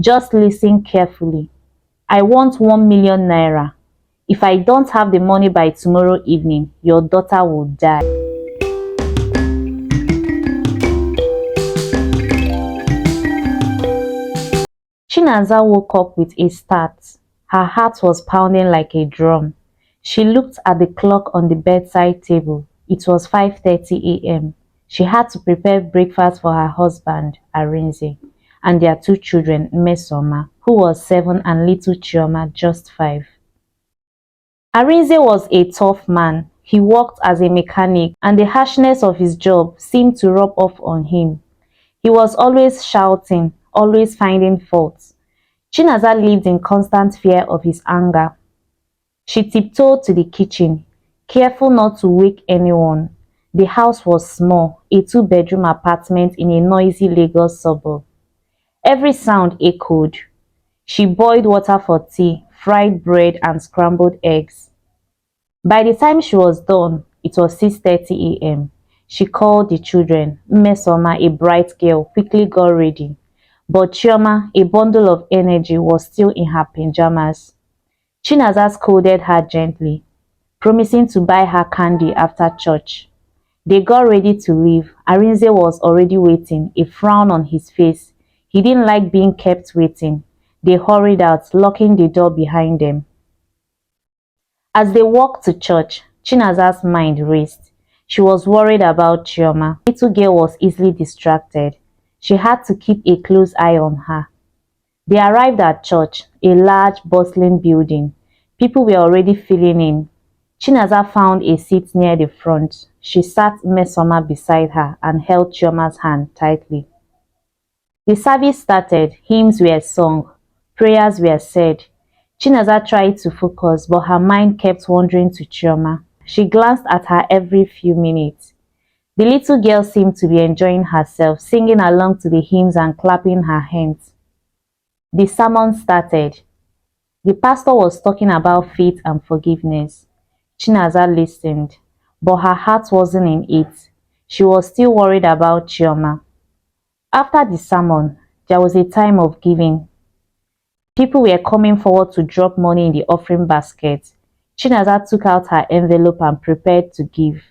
Just listen carefully. I want 1 million naira. If I don't have the money by tomorrow evening, your daughter will die. Chinaza woke up with a start. Her heart was pounding like a drum. She looked at the clock on the bedside table. It was 5:30 a.m. She had to prepare breakfast for her husband, Arinze, and their two children, Mesoma, who was 7, and little Chioma, just 5. Arinze was a tough man. He worked as a mechanic, and the harshness of his job seemed to rub off on him. He was always shouting, always finding faults. Chinaza lived in constant fear of his anger. She tiptoed to the kitchen, careful not to wake anyone. The house was small, a two-bedroom apartment in a noisy Lagos suburb. Every sound echoed. She boiled water for tea, fried bread, and scrambled eggs. By the time she was done, it was 6:30 a.m. She called the children. Mesoma, a bright girl, quickly got ready. But Chioma, a bundle of energy, was still in her pajamas. Chinaza scolded her gently, promising to buy her candy after church. They got ready to leave. Arinze was already waiting, a frown on his face. He didn't like being kept waiting. They hurried out, locking the door behind them. As they walked to church, Chinaza's mind raced. She was worried about Chioma. The little girl was easily distracted. She had to keep a close eye on her. They arrived at church, a large, bustling building. People were already filling in. Chinaza found a seat near the front. She sat Mesoma beside her and held Chioma's hand tightly. The service started, hymns were sung, prayers were said. Chinaza tried to focus, but her mind kept wandering to Chioma. She glanced at her every few minutes. The little girl seemed to be enjoying herself, singing along to the hymns and clapping her hands. The sermon started. The pastor was talking about faith and forgiveness. Chinaza listened, but her heart wasn't in it. She was still worried about Chioma. After the sermon, there was a time of giving. People were coming forward to drop money in the offering basket. Chinaza took out her envelope and prepared to give.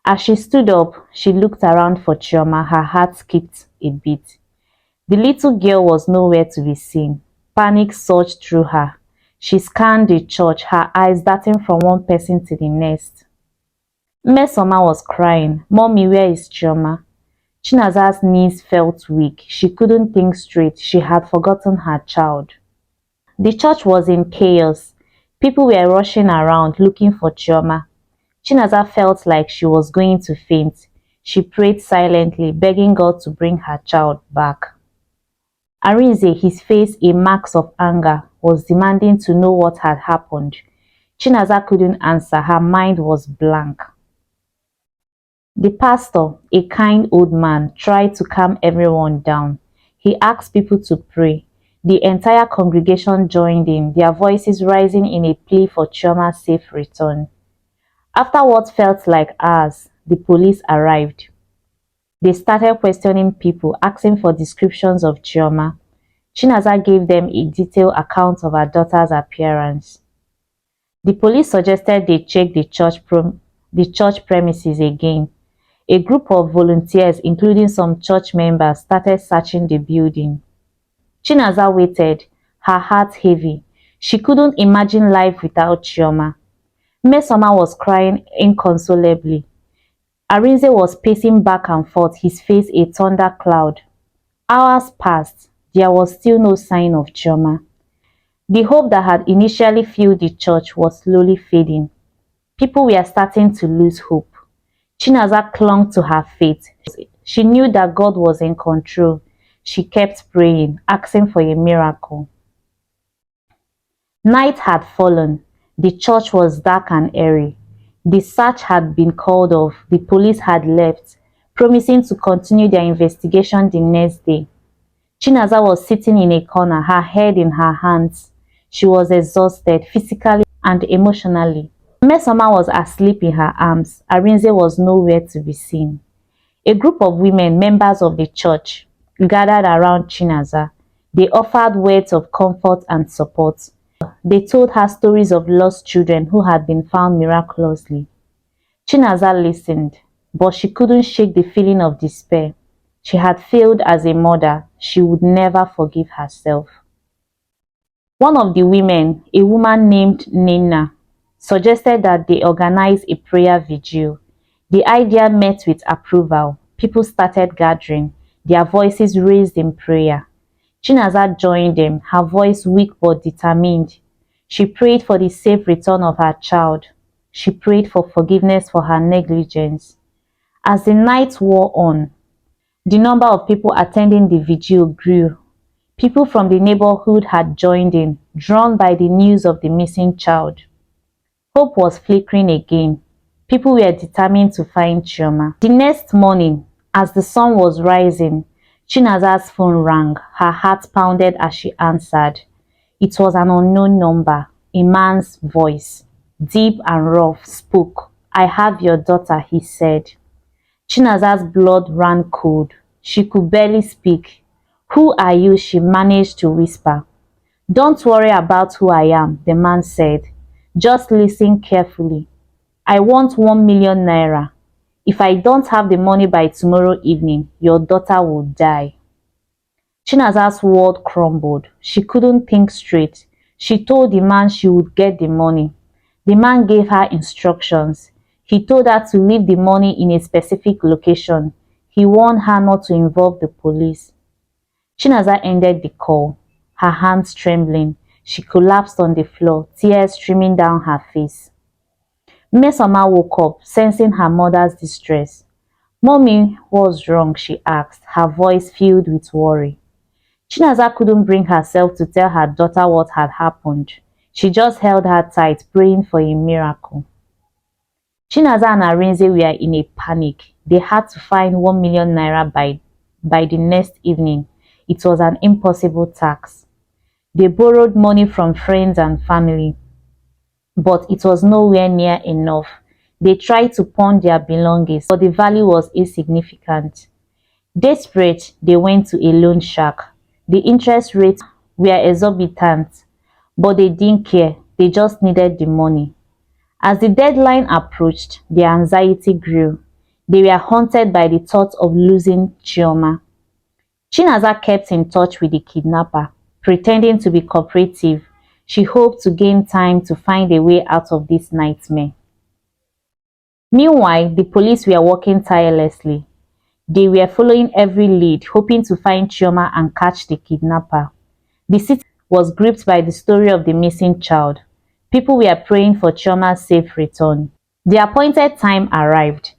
As she stood up, she looked around for Chioma. Her heart skipped a beat. The little girl was nowhere to be seen. Panic surged through her. She scanned the church, her eyes darting from one person to the next. Mesoma was crying. "Mommy, where is Chioma?" Chinaza's knees felt weak. She couldn't think straight. She had forgotten her child. The church was in chaos. People were rushing around looking for Chioma. Chinaza felt like she was going to faint. She prayed silently, begging God to bring her child back. Arinze, his face a mark of anger, was demanding to know what had happened. Chinaza couldn't answer. Her mind was blank. The pastor, a kind old man, tried to calm everyone down. He asked people to pray. The entire congregation joined in, their voices rising in a plea for Chioma's safe return. After what felt like hours, the police arrived. They started questioning people, asking for descriptions of Chioma. Chinaza gave them a detailed account of her daughter's appearance. The police suggested they check the church premises again. A group of volunteers, including some church members, started searching the building. Chinaza waited, her heart heavy. She couldn't imagine life without Chioma. Mesoma was crying inconsolably. Arinze was pacing back and forth, his face a thunder cloud. Hours passed. There was still no sign of Chioma. The hope that had initially filled the church was slowly fading. People were starting to lose hope. Chinaza clung to her faith. She knew that God was in control. She kept praying, asking for a miracle. Night had fallen. The church was dark and airy. The search had been called off. The police had left, promising to continue their investigation the next day. Chinaza was sitting in a corner, her head in her hands. She was exhausted, physically and emotionally. Mesoma was asleep in her arms. Arinze was nowhere to be seen. A group of women, members of the church, gathered around Chinaza. They offered words of comfort and support. They told her stories of lost children who had been found miraculously. Chinaza listened, but she couldn't shake the feeling of despair. She had failed as a mother. She would never forgive herself. One of the women, a woman named Nina, suggested that they organize a prayer vigil. The idea met with approval. People started gathering, their voices raised in prayer. Chinaza joined them, her voice weak but determined. She prayed for the safe return of her child. She prayed for forgiveness for her negligence. As the night wore on, the number of people attending the vigil grew. People from the neighborhood had joined in, drawn by the news of the missing child. Hope was flickering again. People were determined to find Chioma. The next morning, as the sun was rising, Chinaza's phone rang. Her heart pounded as she answered. It was an unknown number. A man's voice, deep and rough, spoke. "I have your daughter," he said. Chinaza's blood ran cold. She could barely speak. "Who are you?" she managed to whisper. "Don't worry about who I am," the man said. "Just listen carefully. I want 1 million naira. If I don't have the money by tomorrow evening, your daughter will die." Chinaza's world crumbled. She couldn't think straight. She told the man she would get the money. The man gave her instructions. He told her to leave the money in a specific location. He warned her not to involve the police. Chinaza ended the call, her hands trembling. She collapsed on the floor, tears streaming down her face. Mesoma woke up, sensing her mother's distress. "Mommy, what's wrong?" she asked, her voice filled with worry. Chinaza couldn't bring herself to tell her daughter what had happened. She just held her tight, praying for a miracle. Chinaza and Arinze were in a panic. They had to find 1 million naira by the next evening. It was an impossible task. They borrowed money from friends and family, but it was nowhere near enough. They tried to pawn their belongings, but the value was insignificant. Desperate, they went to a loan shark. The interest rates were exorbitant, but they didn't care. They just needed the money. As the deadline approached, their anxiety grew. They were haunted by the thought of losing Chioma. Chinaza kept in touch with the kidnapper, pretending to be cooperative. She hoped to gain time to find a way out of this nightmare. Meanwhile, the police were working tirelessly. They were following every lead, hoping to find Chioma and catch the kidnapper. The city was gripped by the story of the missing child. People were praying for Chioma's safe return. The appointed time arrived.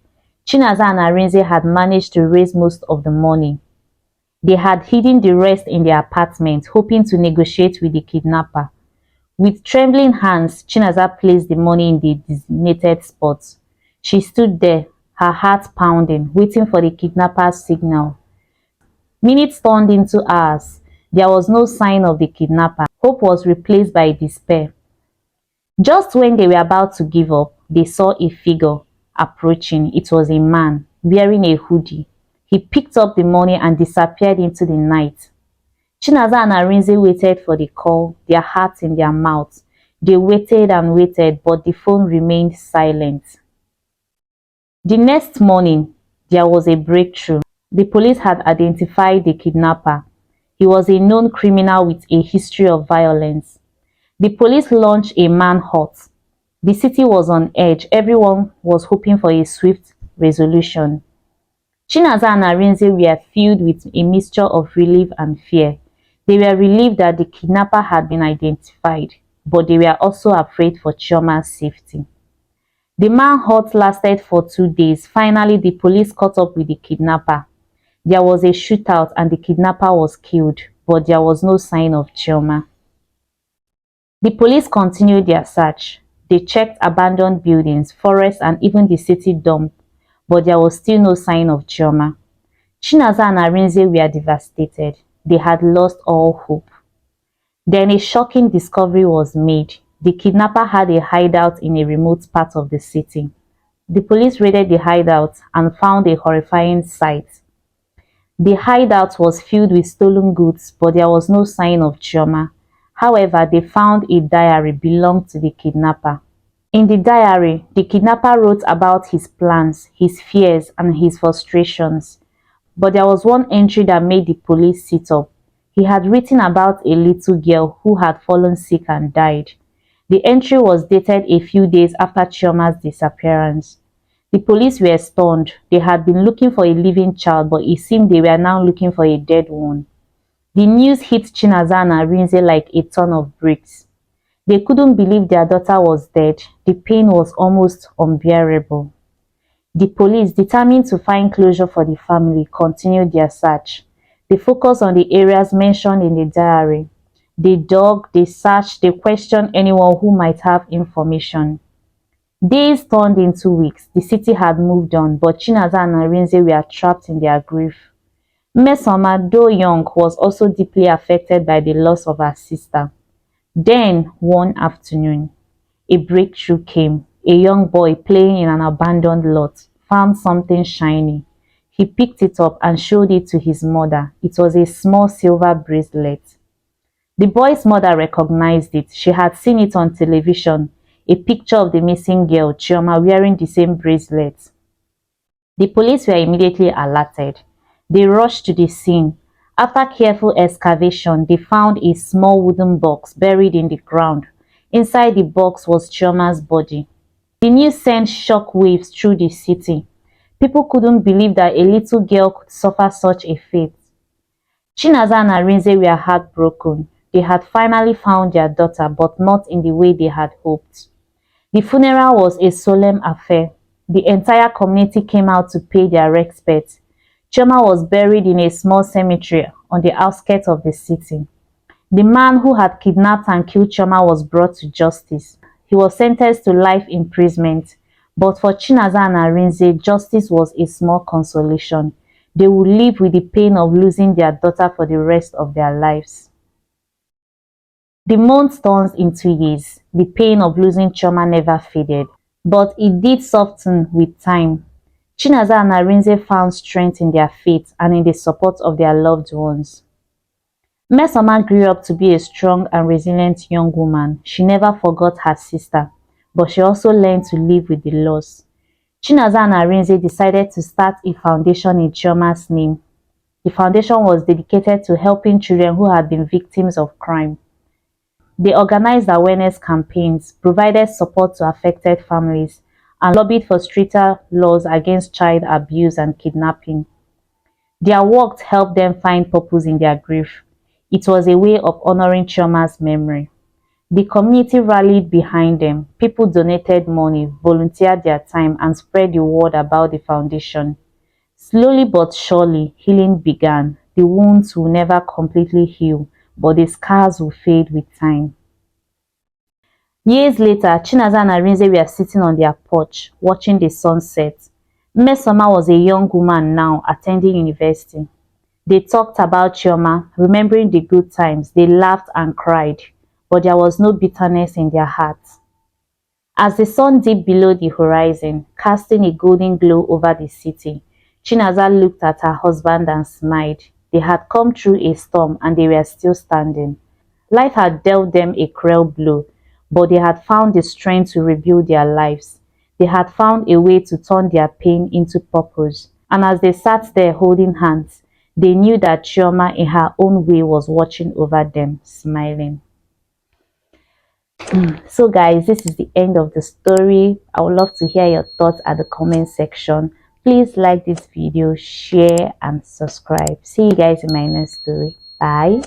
Chinaza and Arinze had managed to raise most of the money. They had hidden the rest in their apartment, hoping to negotiate with the kidnapper. With trembling hands, Chinaza placed the money in the designated spot. She stood there, her heart pounding, waiting for the kidnapper's signal. Minutes turned into hours. There was no sign of the kidnapper. Hope was replaced by despair. Just when they were about to give up, they saw a figure approaching. It was a man wearing a hoodie. He picked up the money and disappeared into the night. Chinaza and Arinze waited for the call, their hearts in their mouths. They waited and waited, but the phone remained silent. The next morning, there was a breakthrough. The police had identified the kidnapper. He was a known criminal with a history of violence. The police launched a manhunt. The city was on edge. Everyone was hoping for a swift resolution. Chinaza and Arinze were filled with a mixture of relief and fear. They were relieved that the kidnapper had been identified, but they were also afraid for Chioma's safety. The manhunt lasted for 2 days. Finally, the police caught up with the kidnapper. There was a shootout and the kidnapper was killed, but there was no sign of Chioma. The police continued their search. They checked abandoned buildings, forests, and even the city dump, but there was still no sign of Chioma. Chinaza and Arinze were devastated. They had lost all hope. Then a shocking discovery was made. The kidnapper had a hideout in a remote part of the city. The police raided the hideout and found a horrifying sight. The hideout was filled with stolen goods, but there was no sign of Chioma. However, they found a diary belonging to the kidnapper. In the diary, the kidnapper wrote about his plans, his fears, and his frustrations. But there was one entry that made the police sit up. He had written about a little girl who had fallen sick and died. The entry was dated a few days after Chioma's disappearance. The police were stunned. They had been looking for a living child, but it seemed they were now looking for a dead one. The news hit Chinaza and Arinze like a ton of bricks. They couldn't believe their daughter was dead. The pain was almost unbearable. The police, determined to find closure for the family, continued their search. They focused on the areas mentioned in the diary. They dug, they searched, they questioned anyone who might have information. Days turned into weeks. The city had moved on, but Chinaza and Arinze were trapped in their grief. Mesoma, though young, was also deeply affected by the loss of her sister. Then, one afternoon, a breakthrough came. A young boy playing in an abandoned lot found something shiny. He picked it up and showed it to his mother. It was a small silver bracelet. The boy's mother recognized it. She had seen it on television, a picture of the missing girl, Chioma, wearing the same bracelet. The police were immediately alerted. They rushed to the scene. After careful excavation, they found a small wooden box buried in the ground. Inside the box was Chioma's body. The news sent shock waves through the city. People couldn't believe that a little girl could suffer such a fate. Chinaza and Arinze were heartbroken. They had finally found their daughter, but not in the way they had hoped. The funeral was a solemn affair. The entire community came out to pay their respects. Chioma was buried in a small cemetery on the outskirts of the city. The man who had kidnapped and killed Chioma was brought to justice. He was sentenced to life imprisonment. But for Chinaza and Arinze, justice was a small consolation. They would live with the pain of losing their daughter for the rest of their lives. The months turned into years. The pain of losing Chioma never faded, but it did soften with time. Chinaza and Arinze found strength in their faith and in the support of their loved ones. Mesoma grew up to be a strong and resilient young woman. She never forgot her sister, but she also learned to live with the loss. Chinaza and Arinze decided to start a foundation in Chioma's name. The foundation was dedicated to helping children who had been victims of crime. They organized awareness campaigns, provided support to affected families, and lobbied for stricter laws against child abuse and kidnapping. Their work helped them find purpose in their grief. It was a way of honoring Chioma's memory. The community rallied behind them. People donated money, volunteered their time, and spread the word about the foundation. Slowly but surely, healing began. The wounds will never completely heal, but the scars will fade with time. Years later, Chinaza and Arinze were sitting on their porch, watching the sunset. Mesoma was a young woman now, attending university. They talked about Chioma, remembering the good times. They laughed and cried, but there was no bitterness in their hearts. As the sun dipped below the horizon, casting a golden glow over the city, Chinaza looked at her husband and smiled. They had come through a storm and they were still standing. Life had dealt them a cruel blow, but they had found the strength to rebuild their lives. They had found a way to turn their pain into purpose. And as they sat there holding hands, they knew that Chioma in her own way was watching over them, smiling. So guys, this is the end of the story. I would love to hear your thoughts at the comment section. Please like this video, share and subscribe. See you guys in my next story. Bye.